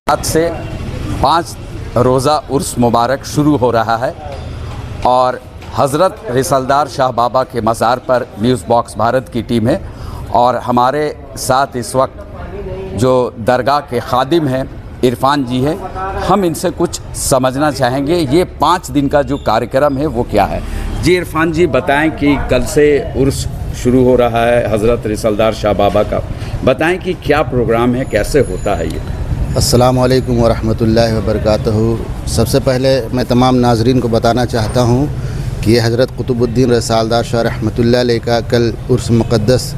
आज से 5 रोज़ा उर्स मुबारक शुरू हो रहा है और हज़रत रिसलदार शाह बाबा के मज़ार पर न्यूज़ बॉक्स भारत की टीम है और हमारे साथ इस वक्त जो दरगाह के खादिम हैं इरफान जी हैं। हम इनसे कुछ समझना चाहेंगे ये 5 दिन का जो कार्यक्रम है वो क्या है। जी इरफान जी बताएं कि कल से उर्स शुरू हो रहा है हज़रत रिसलदार शाह बाबा का, बताएं कि क्या प्रोग्राम है, कैसे होता है ये। अस्सलामु अलैकुम वरहमतुल्लाहि वबरकातुहू। सबसे पहले मैं तमाम नाज़रीन को बताना चाहता हूँ कि ये हज़रत कुतुबुद्दीन रिसालदार शाह रहमतुल्लाह अलैह का कल उर्स मुक़द्दस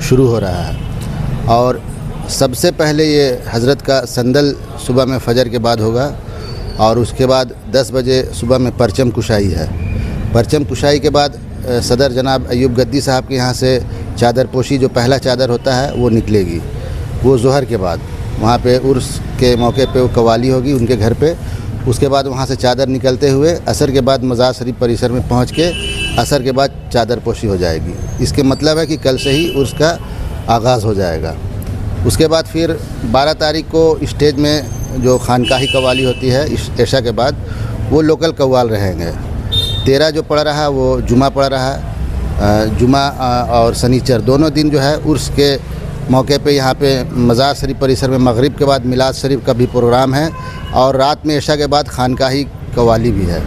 शुरू हो रहा है और सबसे पहले ये हज़रत का संदल सुबह में फ़जर के बाद होगा और उसके बाद 10 बजे सुबह में परचम कुशाई है। परचम कुशाई के बाद सदर जनाब अयूब गद्दी साहब के यहाँ से चादर पोशी जो पहला चादर होता है वो निकलेगी। वो ज़ोहर के बाद वहाँ पे उर्स के मौके पे वो कवाली होगी उनके घर पे। उसके बाद वहाँ से चादर निकलते हुए असर के बाद मज़ार शरीफ परिसर में पहुँच के असर के बाद चादर पोशी हो जाएगी। इसके मतलब है कि कल से ही उर्स का आगाज़ हो जाएगा। उसके बाद फिर 12 तारीख को स्टेज में जो खानकाही कवाली होती है ऐशा के बाद वो लोकल कव्वाल रहेंगे। 13 जो पड़ रहा है वो जुमा पड़ रहा है। जुमा और शनिचर दोनों दिन जो है उर्स के मौके पे यहाँ पे मज़ार शरीफ परिसर में मगरिब के बाद मिलाद शरीफ का भी प्रोग्राम है और रात में ऐशा के बाद खानकाही कवाली भी है।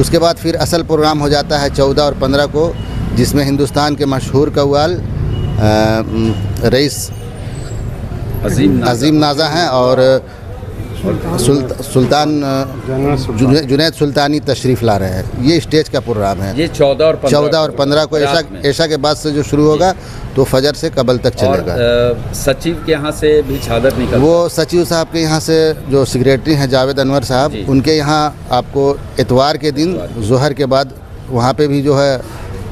उसके बाद फिर असल प्रोग्राम हो जाता है 14 और 15 को, जिसमें हिंदुस्तान के मशहूर कव्वाल रईस अजीम नाज़ा हैं और सुल्तान जुनैद सुल्तानी तशरीफ़ ला रहे हैं। ये स्टेज का प्रोग्राम है। ये 14 और 15 को ऐशा के बाद से जो शुरू होगा तो फजर से कबल तक चलेगा। सचिव के यहाँ से भी चादर निकल, वो सचिव साहब के यहाँ से जो सेक्रेटरी हैं जावेद अनवर साहब, उनके यहाँ आपको इतवार के दिन ज़ोहर के बाद वहाँ पे भी जो है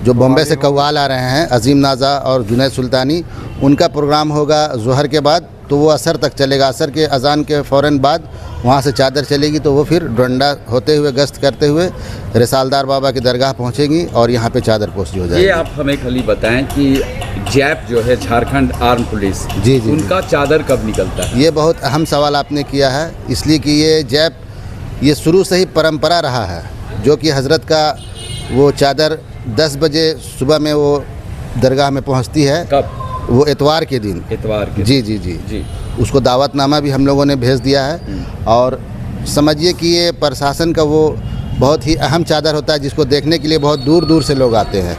जो बॉम्बे से कव्वाल आ रहे हैं अजीम नाज़ा और जुनैद सुल्तानी, उनका प्रोग्राम होगा ज़ोहर के बाद तो वो असर तक चलेगा। असर के अजान के फ़ौरन बाद वहाँ से चादर चलेगी तो वो फिर डंडा होते हुए गश्त करते हुए रिसालदार बाबा की दरगाह पहुँचेंगी और यहाँ पे चादर पोशी हो जाएगी। ये आप हमें खाली बताएं कि जैप जो है झारखंड आर्म पुलिस, जी उनका चादर कब निकलता है? ये बहुत अहम सवाल आपने किया है, इसलिए कि ये जैप ये शुरू से ही परंपरा रहा है जो कि हज़रत का वो चादर 10 बजे सुबह में वो दरगाह में पहुँचती है। कब? वो इतवार के दिन। इतवार के जी। उसको दावतनामा भी हम लोगों ने भेज दिया है और समझिए कि ये प्रशासन का वो बहुत ही अहम चादर होता है जिसको देखने के लिए बहुत दूर दूर से लोग आते हैं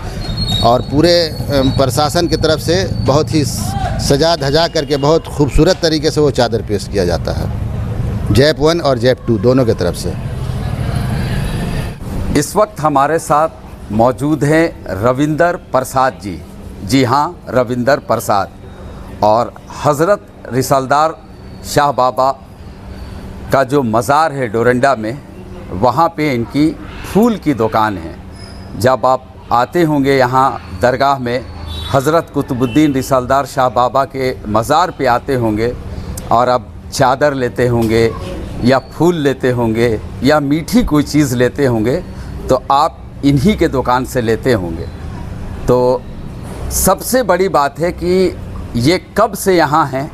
और पूरे प्रशासन की तरफ से बहुत ही सजा धजा करके बहुत खूबसूरत तरीके से वो चादर पेश किया जाता है, जैप 1 और जैप 2 दोनों की तरफ से। इस वक्त हमारे साथ मौजूद हैं रविंदर प्रसाद जी। जी हाँ, रविंदर प्रसाद, और हज़रत रिसलदार शाह बाबा का जो मज़ार है डोरंडा में, वहाँ पे इनकी फूल की दुकान है। जब आप आते होंगे यहाँ दरगाह में हज़रत कुतुबुद्दीन रिसलदार शाह बाबा के मज़ार पे आते होंगे और अब चादर लेते होंगे या फूल लेते होंगे या मीठी कोई चीज़ लेते होंगे तो आप इन्हीं के दुकान से लेते होंगे। तो सबसे बड़ी बात है कि ये कब से यहाँ हैं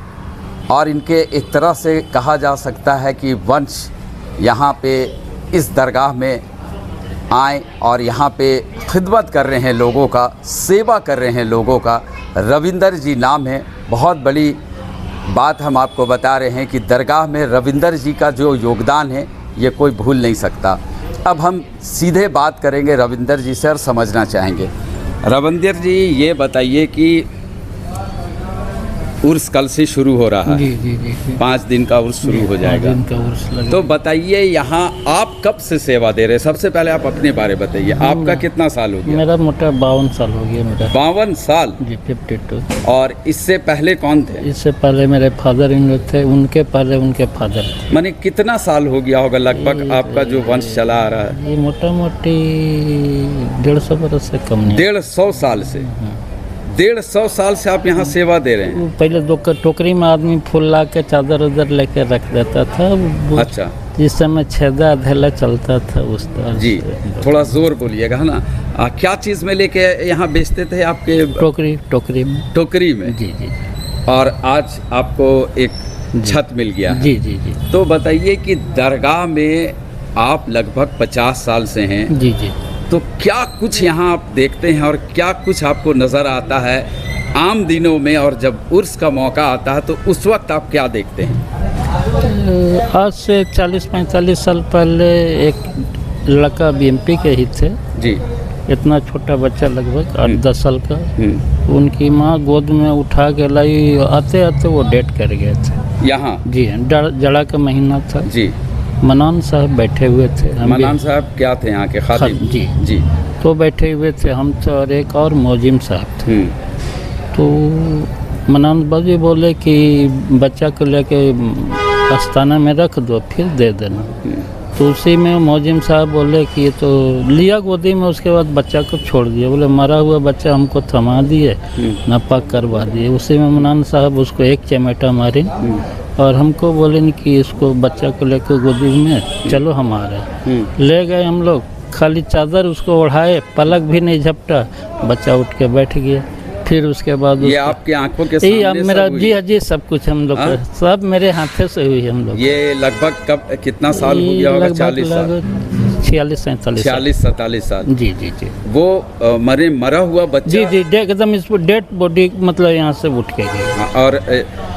और इनके एक तरह से कहा जा सकता है कि वंश यहाँ पे इस दरगाह में आए और यहाँ पे खिदमत कर रहे हैं लोगों का, सेवा कर रहे हैं लोगों का। रविंदर जी नाम है। बहुत बड़ी बात हम आपको बता रहे हैं कि दरगाह में रविंदर जी का जो योगदान है ये कोई भूल नहीं सकता। अब हम सीधे बात करेंगे रविंदर जी से और समझना चाहेंगे। रविंदर जी ये बताइए कि उर्स कल से शुरू हो रहा है। जी। 5 दिन का उर्स शुरू हो जाएगा। तो बताइए यहाँ आप कब से सेवा दे रहे हैं? सबसे पहले आप अपने बारे बताइए, आपका कितना साल हो गया? मेरा मोटा 52 साल हो गया। मेरा 52 साल जी, 52। और इससे पहले कौन थे? इससे पहले मेरे फादर इन लोग थे, उनके पहले उनके फादर थे। माने कितना साल हो गया होगा लगभग आपका जो वंश चला आ रहा है? ये मोटा मोटी 150 बरस से कम नहीं। 150 साल से? 150 साल से आप यहाँ सेवा दे रहे हैं? पहले टोकरी में आदमी फूल ला के चादर उधर लेके रख देता था। अच्छा। जिस समय छेदा अधेला चलता था उस तरह। जी, थोड़ा जोर बोलिएगा है ना। क्या चीज़ में लेके यहाँ बेचते थे आपके? टोकरी में। टोकरी में? जी। और आज आपको एक छत मिल गया है। जी जी जी तो बताइए कि दरगाह में आप लगभग 50 साल से हैं, जी जी। तो क्या कुछ यहाँ आप देखते हैं और क्या कुछ आपको नज़र आता है आम दिनों में, और जब उर्स का मौका आता है तो उस वक्त आप क्या देखते हैं? आज से 40-45 साल पहले एक लड़का बीएमपी के ही थे, जी। इतना छोटा बच्चा लगभग 8-10 साल का, हम्म। उनकी माँ गोद में उठा के लाई, आते आते वो डेथ कर गए थे। यहाँ जी हाँ, जड़ा का महीना था। जी। मनान साहब बैठे हुए थे। हम मनान साहब क्या थे यहाँ के खादिम? जी जी। तो बैठे हुए थे हम थे और एक और मोजिम साहब थे। तो मनान बाजी बोले कि बच्चा को लेके आस्थाना में रख दो फिर दे देना। तो उसी में मोजिम साहब बोले कि ये तो लिया गोदी में, उसके बाद बच्चा को छोड़ दिया। बोले मरा हुआ बच्चा हमको थमा दिए, नापाक करवा दिए। उसी में मनान साहब उसको एक चमेटा मारे और हमको बोले कि इसको बच्चा को लेकर गोदी में चलो हमारे। ले गए हम लोग, खाली चादर उसको ओढ़ाए, पलक भी नहीं झपटा, बच्चा उठ के बैठ गया। फिर उसके बाद ये आपकी आंखों के सामने मेरा सब हुई? जी जी सब कुछ हम लोग हाँ? सब मेरे हाथे से हुई हम लोग। ये लगभग कब कितना साल हो गया होगा? 40 साल, 46-47 साल। जी जी जी। वो मरा हुआ बच्चा? जी जी एकदम इसको डेड बॉडी मतलब यहाँ से उठ के गई। हाँ, और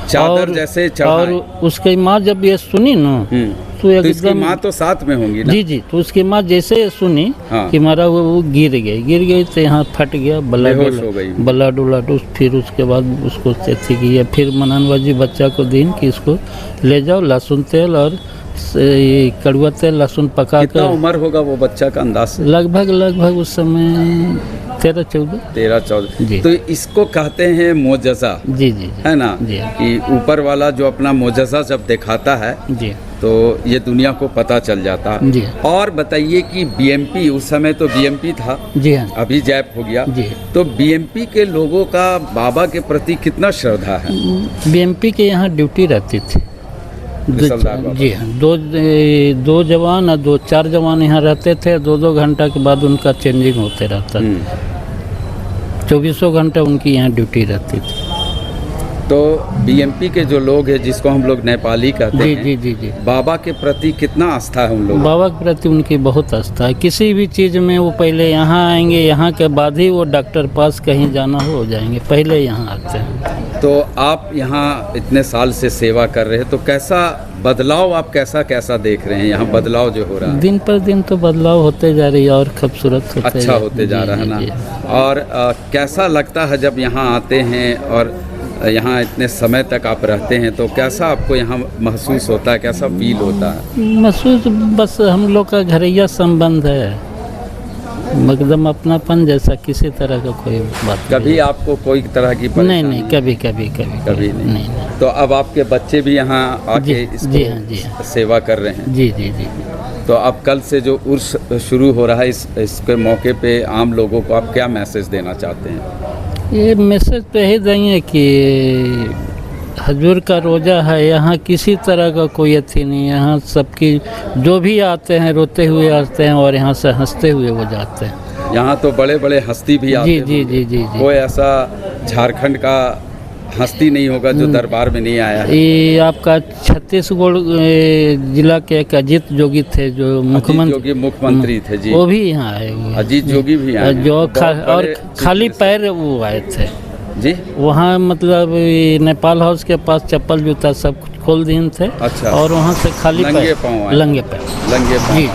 चादर जैसे और उसकी माँ जब ये सुनी ना तो तो इसकी एकदम, माँ तो साथ में होंगी ना? जी जी, तो उसकी माँ जैसे सुनी हाँ। कि मरा हुआ, वो गिर गई तो यहाँ फट गया, बेहोश हो गई। ब्लड उलट। फिर उसके बाद उसको थी कि ये फिर मनानबाजी बच्चा को दिन कि इसको ले जाओ, लहसुन तेल और ये कड़वा तेल लहसुन पका कितना कर। उम्र होगा वो बच्चा का अंदाज? लगभग उस समय 13-14 जी। तो इसको कहते हैं मोजज़ा, जी जी है ना? जी कि ऊपर वाला जो अपना मोजज़ा जब दिखाता है जी तो ये दुनिया को पता चल जाता। जी। और बताइए कि बीएमपी, उस समय तो बीएमपी था, जी हाँ अभी जैप हो गया, जी। तो बीएमपी के लोगों का बाबा के प्रति कितना श्रद्धा है? बीएमपी के यहाँ ड्यूटी रहती थी रिसलदार बाबा। जी हाँ, दो जवान और 2-4 जवान यहाँ रहते थे। 2-2 घंटा के बाद उनका चेंजिंग होते रहता। 24 घंटे उनकी यहाँ ड्यूटी रहती थी। तो बीएमपी के जो लोग हैं, जिसको हम लोग नेपाली कहते जी हैं, जी जी जी, बाबा के प्रति कितना आस्था है उन लोगों? बाबा के प्रति उनकी बहुत आस्था है। किसी भी चीज़ में वो पहले यहाँ आएंगे, यहाँ के बाद ही वो डॉक्टर पास कहीं जाना हो जाएंगे, पहले यहाँ आते हैं। तो आप यहाँ इतने साल से सेवा कर रहे हैं, तो कैसा बदलाव आप कैसा देख रहे हैं यहाँ बदलाव जो हो रहा है? दिन पर दिन तो बदलाव होते जा रही है और खूबसूरत अच्छा होते जा रहा है ना? और कैसा लगता है जब यहाँ आते हैं और यहाँ इतने समय तक आप रहते हैं, तो कैसा आपको यहाँ महसूस होता है, कैसा फील होता है? महसूस बस हम लोग का घरैया संबंध है, एकदम अपनापन जैसा, किसी तरह का कोई बात कभी आपको कोई तरह की परेशानी? नहीं, कभी नहीं। तो अब आपके बच्चे भी यहाँ आके इसको जी हाँ सेवा कर रहे हैं? जी जी जी। तो अब कल से जो उर्स शुरू हो रहा है, इसके मौके पे आम लोगों को आप क्या मैसेज देना चाहते हैं? ये मैसेज तो यही देंगे कि हजूर का रोज़ा है, यहाँ किसी तरह का कोई अथी नहीं है। यहाँ सबकी जो भी आते हैं रोते हुए आते हैं और यहाँ से हंसते हुए वो जाते हैं। यहाँ तो बड़े बड़े हस्ती भी आते हैं। जी। कोई ऐसा झारखंड का हस्ती नहीं होगा जो दरबार में नहीं आया है। ये आपका छत्तीसगढ़ जिला के एक अजीत जोगी थे जो मुख्यमंत्री थे जी, वो भी यहाँ आए हुए। अजीत जोगी भी आए जो और खाली पैर वो आए थे जी। वहाँ मतलब नेपाल हाउस के पास चप्पल जूता सब कुछ खोल दिए थे। अच्छा। और वहाँ से खाली लंगे पाँव आए। लंगे पाँव जी।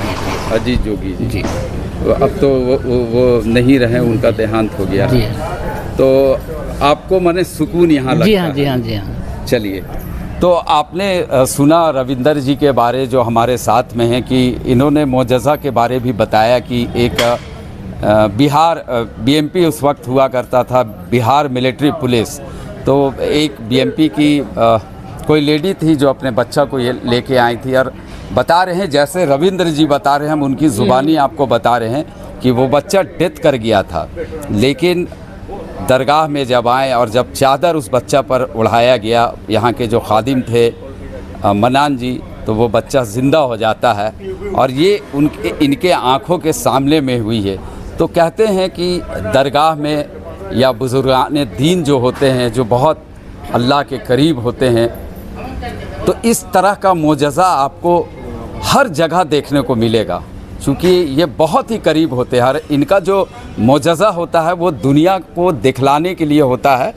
अजीत जोगी जी। तो अब तो वो नहीं रहे, उनका देहांत हो गया। जी तो आपको माने सुकून यहाँ लगता है? जी हाँ। चलिए, तो आपने सुना रविंदर जी के बारे जो हमारे साथ में हैं, कि इन्होंने मोजज़ा के बारे भी बताया कि एक बिहार बीएमपी उस वक्त हुआ करता था, बिहार मिलिट्री पुलिस। तो एक बीएमपी की कोई लेडी थी जो अपने बच्चा को ये लेके आई थी, और बता रहे हैं जैसे रविंद्र जी बता रहे हैं, हम उनकी ज़ुबानी आपको बता रहे हैं कि वो बच्चा डेथ कर गया था, लेकिन दरगाह में जब आए और जब चादर उस बच्चा पर उड़ाया गया, यहाँ के जो खादिम थे मनान जी, तो वो बच्चा ज़िंदा हो जाता है। और ये इनके आँखों के सामने में हुई है। तो कहते हैं कि दरगाह में या बुजुर्गान दीन जो होते हैं, जो बहुत अल्लाह के करीब होते हैं, तो इस तरह का मोजज़ा आपको हर जगह देखने को मिलेगा, क्योंकि ये बहुत ही करीब होते हैं। इनका जो मोजज़ा होता है वो दुनिया को दिखलाने के लिए होता है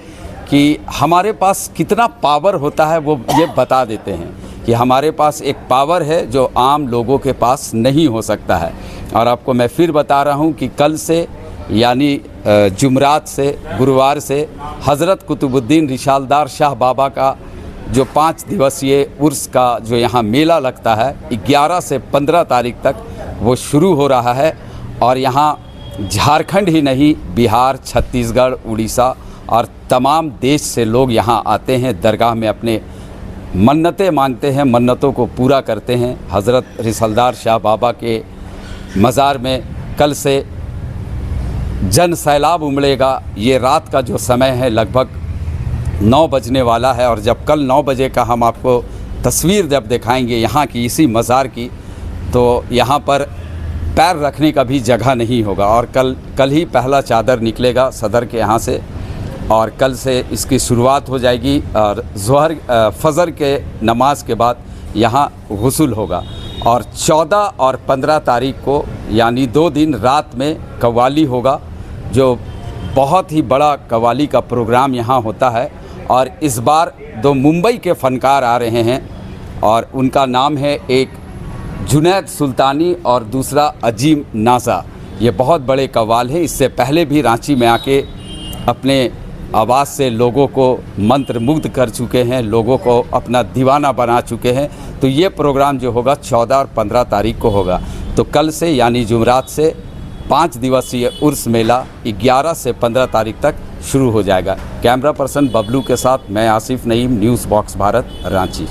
कि हमारे पास कितना पावर होता है, वो ये बता देते हैं कि हमारे पास एक पावर है जो आम लोगों के पास नहीं हो सकता है। और आपको मैं फिर बता रहा हूँ कि कल से यानी जुमरात से, गुरुवार से हज़रत कुतुबुद्दीन रिसालदार शाह बाबा का जो 5 दिवसीय उर्स का जो यहाँ मेला लगता है 11 से 15 तारीख तक वो शुरू हो रहा है। और यहाँ झारखंड ही नहीं, बिहार, छत्तीसगढ़, उड़ीसा और तमाम देश से लोग यहाँ आते हैं, दरगाह में अपने मन्नतें मांगते हैं, मन्नतों को पूरा करते हैं। हज़रत रिसालदार शाह बाबा के मज़ार में कल से जन सैलाब उमड़ेगा। ये रात का जो समय है लगभग 9 बजने वाला है, और जब कल 9 बजे का हम आपको तस्वीर जब दिखाएंगे यहाँ की इसी मज़ार की, तो यहाँ पर पैर रखने का भी जगह नहीं होगा। और कल ही पहला चादर निकलेगा सदर के यहाँ से, और कल से इसकी शुरुआत हो जाएगी। और ज़ोहर फजर के नमाज के बाद यहाँ गुस्ल होगा। और 14 और 15 तारीख को यानी 2 दिन रात में कव्वाली होगा, जो बहुत ही बड़ा कव्वाली का प्रोग्राम यहाँ होता है। और इस बार 2 मुंबई के फ़नकार आ रहे हैं, और उनका नाम है एक जुनैद सुल्तानी और दूसरा अजीम नाज़ा। ये बहुत बड़े कव्वाल हैं। इससे पहले भी रांची में आके अपने आवाज़ से लोगों को मंत्रमुग्ध कर चुके हैं, लोगों को अपना दीवाना बना चुके हैं। तो ये प्रोग्राम जो होगा 14 और 15 तारीख को होगा। तो कल से यानी जुमरात से 5 दिवसीय उर्स मेला 11 से 15 तारीख तक शुरू हो जाएगा। कैमरा पर्सन बबलू के साथ मैं आसिफ नईम, न्यूज़ बॉक्स भारत, रांची।